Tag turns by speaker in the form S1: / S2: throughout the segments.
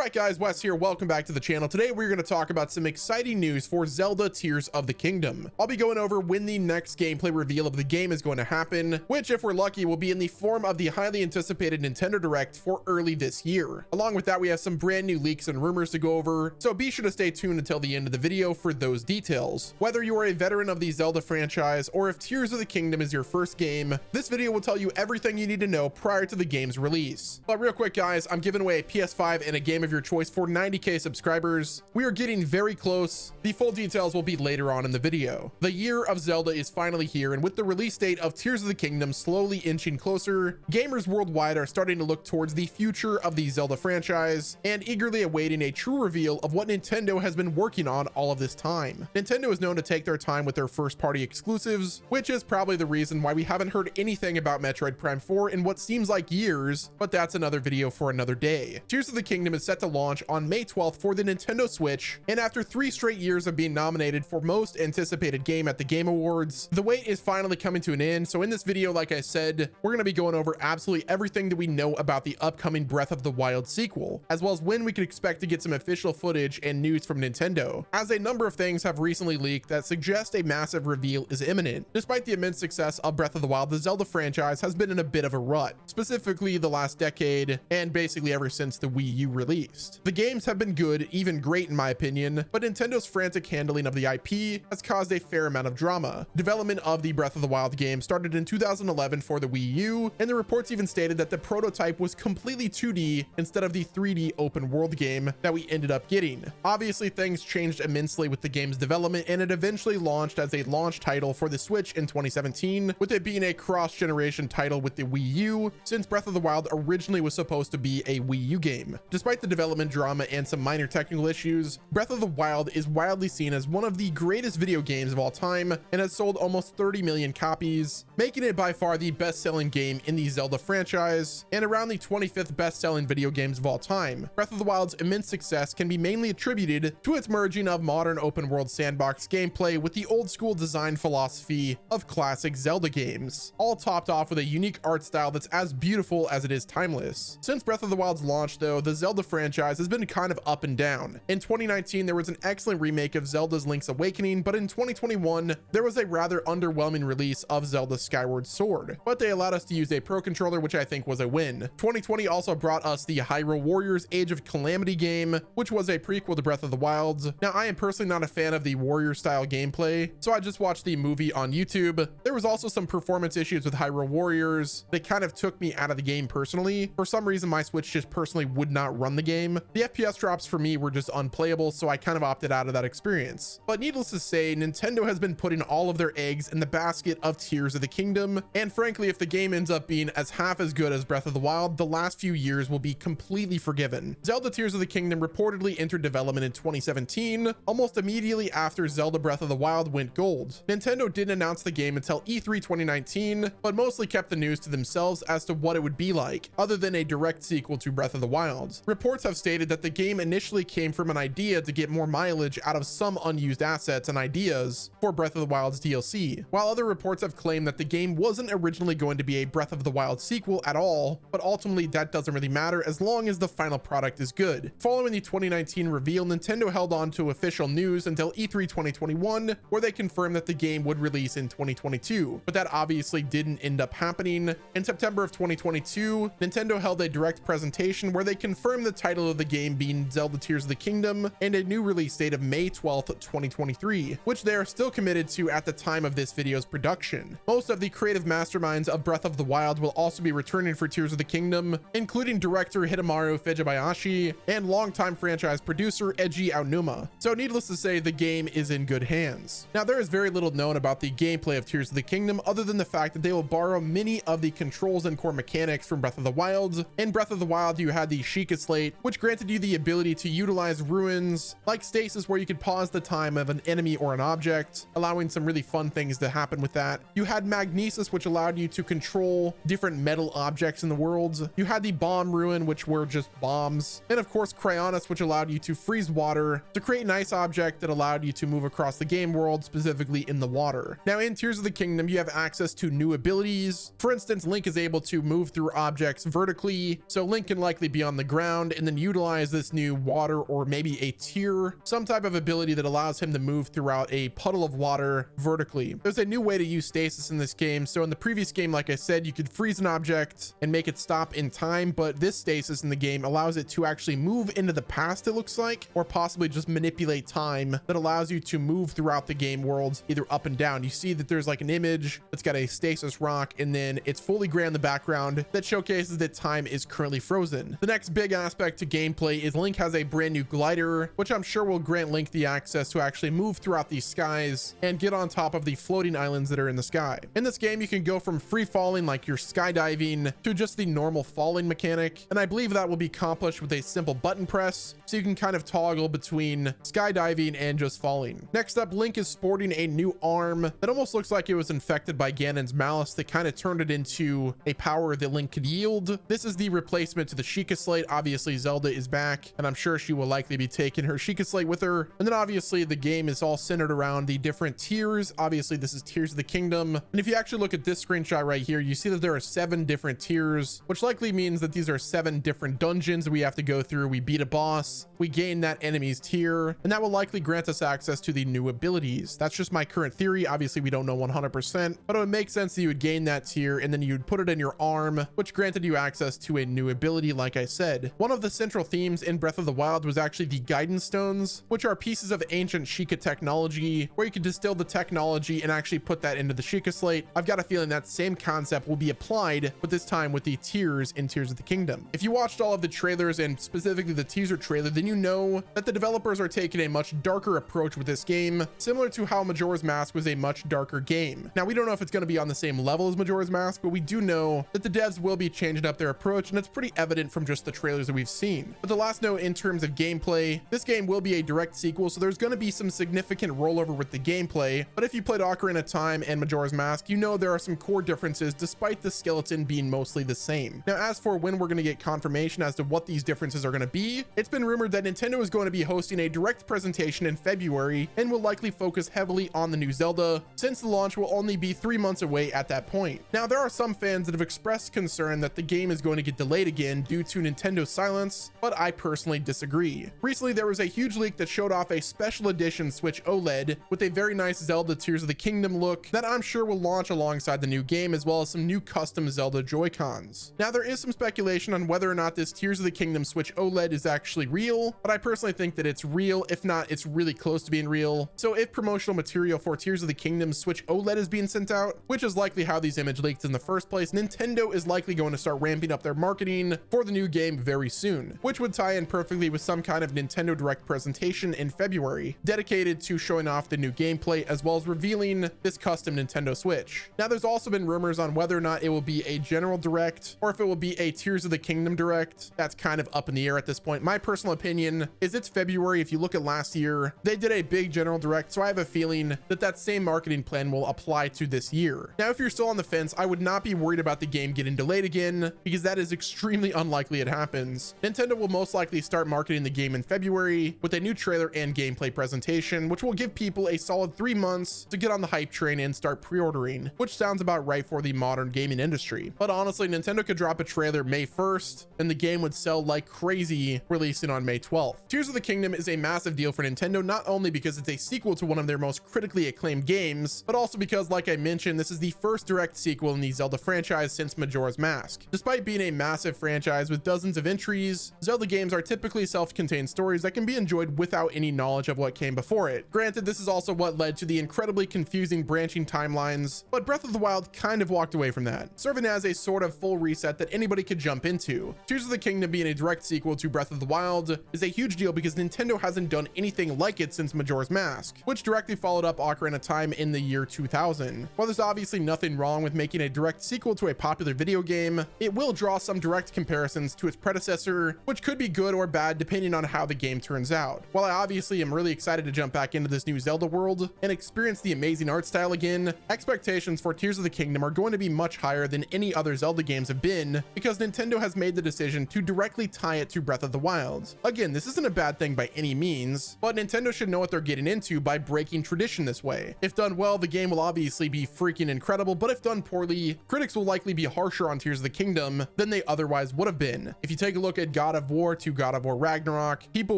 S1: Alright guys, Wes here, welcome back to the channel. Today we're going to talk about some exciting news for Zelda Tears of the Kingdom. I'll be going over when the next gameplay reveal of the game is going to happen, which if we're lucky will be in the form of the highly anticipated Nintendo Direct for early this year. Along with that, we have some brand new leaks and rumors to go over, so be sure to stay tuned until the end of the video for those details. Whether you are a veteran of the Zelda franchise or if Tears of the Kingdom is your first game, this video will tell you everything you need to know prior to the game's release. But real quick guys, I'm giving away a PS5 and a game of your choice for 90k subscribers. We are getting very close. The full details will be later on in the video. The year of Zelda is finally here, and with the release date of Tears of the Kingdom slowly inching closer, gamers worldwide are starting to look towards the future of the Zelda franchise and eagerly awaiting a true reveal of what Nintendo has been working on all of this time. Nintendo is known to take their time with their first-party exclusives, which is probably the reason why we haven't heard anything about Metroid Prime 4 in what seems like years, but that's another video for another day. Tears of the Kingdom is set to launch on May 12th for the Nintendo Switch, and after 3 straight years of being nominated for most anticipated game at the Game Awards, the wait is finally coming to an end. So in this video, like I said, we're going to be going over absolutely everything that we know about the upcoming Breath of the Wild sequel, as well as when we could expect to get some official footage and news from Nintendo, as a number of things have recently leaked that suggest a massive reveal is imminent. Despite the immense success of Breath of the Wild, the Zelda franchise has been in a bit of a rut, specifically the last decade and basically ever since the Wii U released. The games have been good, even great in my opinion, but Nintendo's frantic handling of the IP has caused a fair amount of drama. Development of the Breath of the Wild game started in 2011 for the Wii U, and the reports even stated that the prototype was completely 2D instead of the 3D open world game that we ended up getting. Obviously, things changed immensely with the game's development, and it eventually launched as a launch title for the Switch in 2017, with it being a cross-generation title with the Wii U, since Breath of the Wild originally was supposed to be a Wii U game. Despite the development drama and some minor technical issues, Breath of the Wild is widely seen as one of the greatest video games of all time and has sold almost 30 million copies, making it by far the best-selling game in the Zelda franchise and around the 25th best-selling video games of all time. Breath of the Wild's immense success can be mainly attributed to its merging of modern open-world sandbox gameplay with the old-school design philosophy of classic Zelda games, all topped off with a unique art style that's as beautiful as it is timeless. Since Breath of the Wild's launch though, the Zelda franchise has been kind of up and down. In 2019, there was an excellent remake of Zelda's Link's Awakening, but in 2021, there was a rather underwhelming release of Zelda Skyward Sword, but they allowed us to use a Pro Controller, which I think was a win. 2020 also brought us the Hyrule Warriors Age of Calamity game, which was a prequel to Breath of the Wild. Now, I am personally not a fan of the warrior style gameplay, so I just watched the movie on YouTube. There was also some performance issues with Hyrule Warriors that kind of took me out of the game personally. For some reason, my Switch just personally would not run the game. The FPS drops for me were just unplayable, so I kind of opted out of that experience. But needless to say, Nintendo has been putting all of their eggs in the basket of Tears of the Kingdom, and frankly, if the game ends up being as half as good as Breath of the Wild, the last few years will be completely forgiven. Zelda Tears of the Kingdom reportedly entered development in 2017, almost immediately after Zelda Breath of the Wild went gold. Nintendo didn't announce the game until E3 2019, but mostly kept the news to themselves as to what it would be like, other than a direct sequel to Breath of the Wild. Reports have stated that the game initially came from an idea to get more mileage out of some unused assets and ideas for Breath of the Wild's DLC, while other reports have claimed that the game wasn't originally going to be a Breath of the Wild sequel at all, but ultimately that doesn't really matter as long as the final product is good. Following the 2019 reveal, Nintendo held on to official news until E3 2021, where they confirmed that the game would release in 2022, but that obviously didn't end up happening. In September of 2022, Nintendo held a direct presentation where they confirmed the title of the game being Zelda Tears of the Kingdom and a new release date of May 12th, 2023, which they are still committed to at the time of this video's production. Most of the creative masterminds of Breath of the Wild will also be returning for Tears of the Kingdom, including director Hidemaru Fujibayashi and longtime franchise producer Eiji Aonuma. So needless to say, the game is in good hands. Now, there is very little known about the gameplay of Tears of the Kingdom other than the fact that they will borrow many of the controls and core mechanics from Breath of the Wild. In Breath of the Wild, you had the Sheikah Slate, which granted you the ability to utilize ruins like stasis, where you could pause the time of an enemy or an object, allowing some really fun things to happen with that. You had Magnesis, which allowed you to control different metal objects in the world. You had the Bomb Ruin, which were just bombs, and of course Cryonis, which allowed you to freeze water to create an ice object that allowed you to move across the game world, specifically in the water. Now, in Tears of the Kingdom, you have access to new abilities. For instance, Link is able to move through objects vertically, so Link can likely be on the ground and then then utilize this new water or maybe a tear, some type of ability that allows him to move throughout a puddle of water vertically. There's a new way to use stasis in this game. So in the previous game, like I said, you could freeze an object and make it stop in time, but this stasis in the game allows it to actually move into the past, it looks like, or possibly just manipulate time that allows you to move throughout the game world, either up and down. You see that there's like an image that's got a stasis rock, and then it's fully gray in the background that showcases that time is currently frozen. The next big aspect to gameplay is Link has a brand new glider, which I'm sure will grant Link the access to actually move throughout these skies and get on top of the floating islands that are in the sky. In this game, you can go from free falling, like you're skydiving, to just the normal falling mechanic, and I believe that will be accomplished with a simple button press, so you can kind of toggle between skydiving and just falling. Next up, Link is sporting a new arm that almost looks like it was infected by Ganon's malice that kind of turned it into a power that Link could yield. This is the replacement to the Sheikah Slate. Obviously, Zelda is back, and I'm sure she will likely be taking her Sheikah Slate with her. And then obviously the game is all centered around the different tiers. Obviously, this is Tears of the Kingdom. And if you actually look at this screenshot right here, you see that there are 7 different tiers, which likely means that these are 7 different dungeons we have to go through. We beat a boss, we gain that enemy's tier, and that will likely grant us access to the new abilities. That's just my current theory. Obviously, we don't know 100%, but it would make sense that you would gain that tier and then you'd put it in your arm, which granted you access to a new ability. Like I said, one of the central themes in Breath of the Wild was actually the guidance stones, which are pieces of ancient Sheikah technology where you could distill the technology and actually put that into the Sheikah Slate. I've got a feeling that same concept will be applied, but this time with the tiers in Tears of the Kingdom. If you watched all of the trailers and specifically the teaser trailer, then you know that the developers are taking a much darker approach with this game, similar to how Majora's Mask was a much darker game. Now, we don't know if it's going to be on the same level as Majora's Mask, but we do know that the devs will be changing up their approach, and it's pretty evident from just the trailers that we've seen. But the last note in terms of gameplay, this game will be a direct sequel, so there's going to be some significant rollover with the gameplay. But if you played Ocarina of Time and Majora's Mask, you know there are some core differences despite the skeleton being mostly the same. Now, as for when we're going to get confirmation as to what these differences are going to be, it's been rumored that Nintendo is going to be hosting a direct presentation in February and will likely focus heavily on the new Zelda, since the launch will only be 3 months away at that point. Now, there are some fans that have expressed concern that the game is going to get delayed again due to Nintendo's silence, but I personally disagree. Recently, there was a huge leak that showed off a special edition Switch OLED with a very nice Zelda Tears of the Kingdom look that I'm sure will launch alongside the new game, as well as some new custom Zelda Joy-Cons. Now, there is some speculation on whether or not this Tears of the Kingdom Switch OLED is actually real, but I personally think that it's real. If not, it's really close to being real. So if promotional material for Tears of the Kingdom Switch OLED is being sent out, which is likely how these image leaked in the first place, Nintendo is likely going to start ramping up their marketing for the new game very soon, which would tie in perfectly with some kind of Nintendo Direct presentation in February dedicated to showing off the new gameplay as well as revealing this custom Nintendo Switch. Now, there's also been rumors on whether or not it will be a general Direct or if it will be a Tears of the Kingdom Direct. That's kind of up in the air at this point. My personal opinion is it's February. If you look at last year, they did a big general Direct, so I have a feeling that that same marketing plan will apply to this year. Now, if you're still on the fence, I would not be worried about the game getting delayed again, because that is extremely unlikely it happens. Nintendo will most likely start marketing the game in February with a new trailer and gameplay presentation, which will give people a solid 3 months to get on the hype train and start pre-ordering, which sounds about right for the modern gaming industry. But honestly, Nintendo could drop a trailer May 1st and the game would sell like crazy releasing on May 12th. Tears of the Kingdom is a massive deal for Nintendo, not only because it's a sequel to one of their most critically acclaimed games, but also because, like I mentioned, this is the first direct sequel in the Zelda franchise since Majora's Mask. Despite being a massive franchise with dozens of entries, Zelda games are typically self-contained stories that can be enjoyed without any knowledge of what came before it. Granted, this is also what led to the incredibly confusing branching timelines, but Breath of the Wild kind of walked away from that, serving as a sort of full reset that anybody could jump into. Tears of the Kingdom being a direct sequel to Breath of the Wild is a huge deal because Nintendo hasn't done anything like it since Majora's Mask, which directly followed up Ocarina of Time in the year 2000. While there's obviously nothing wrong with making a direct sequel to a popular video game, it will draw some direct comparisons to its predecessor, which could be good or bad depending on how the game turns out. While I obviously am really excited to jump back into this new Zelda world and experience the amazing art style again, expectations for Tears of the Kingdom are going to be much higher than any other Zelda games have been, because Nintendo has made the decision to directly tie it to Breath of the Wild. Again, this isn't a bad thing by any means, but Nintendo should know what they're getting into by breaking tradition this way. If done well, the game will obviously be freaking incredible, but if done poorly, critics will likely be harsher on Tears of the Kingdom than they otherwise would have been. If you take a look at did God of War to God of War Ragnarok, people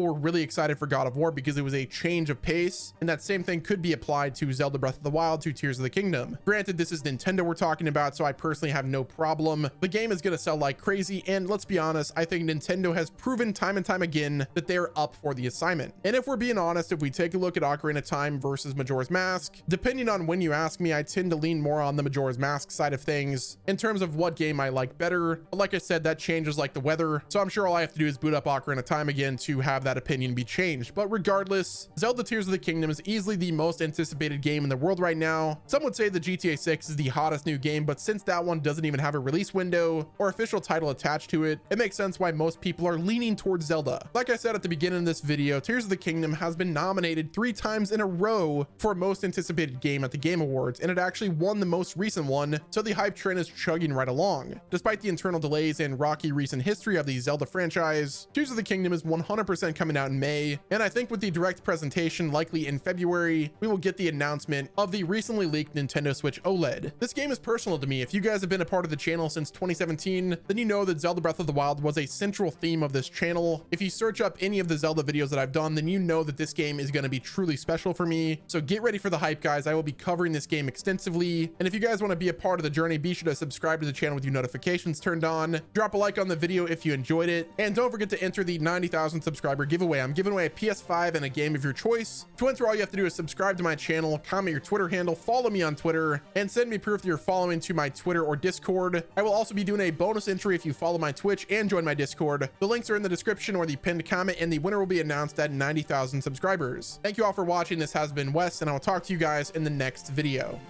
S1: were really excited for God of War because it was a change of pace, and that same thing could be applied to Zelda Breath of the Wild to Tears of the Kingdom. Granted, this is Nintendo we're talking about, so I personally have no problem. The game is going to sell like crazy, and let's be honest, I think Nintendo has proven time and time again that they're up for the assignment. And if we're being honest, if we take a look at Ocarina of Time versus Majora's Mask, depending on when you ask me, I tend to lean more on the Majora's Mask side of things in terms of what game I like better. But like I said, that changes like the weather, so I'm sure all I have to do is boot up Ocarina of Time again to have that opinion be changed. But regardless, Zelda Tears of the Kingdom is easily the most anticipated game in the world right now. Some would say the GTA 6 is the hottest new game, but since that one doesn't even have a release window or official title attached to it, it makes sense why most people are leaning towards Zelda. Like I said at the beginning of this video, Tears of the Kingdom has been nominated 3 times in a row for most anticipated game at the Game Awards, and it actually won the most recent one, so the hype train is chugging right along. Despite the internal delays and rocky recent history of the Zelda franchise, Tears of the Kingdom is 100% coming out in May, and I think with the direct presentation likely in February, we will get the announcement of the recently leaked Nintendo Switch OLED. This game is personal to me. If you guys have been a part of the channel since 2017, then you know that Zelda Breath of the Wild was a central theme of this channel. If you search up any of the Zelda videos that I've done, then you know that this game is going to be truly special for me. So get ready for the hype, guys. I will be covering this game extensively, and if you guys want to be a part of the journey, be sure to subscribe to the channel with your notifications turned on. Drop a like on the video if you enjoyed it, and don't forget to enter the 90,000 subscriber giveaway. I'm giving away a PS5 and a game of your choice. To enter, all you have to do is subscribe to my channel, comment your Twitter handle, follow me on Twitter, and send me proof that you're following to my Twitter or Discord. I will also be doing a bonus entry if you follow my Twitch and join my Discord. The links are in the description or the pinned comment, and the winner will be announced at 90,000 subscribers. Thank you all for watching. This has been Wes, and I will talk to you guys in the next video.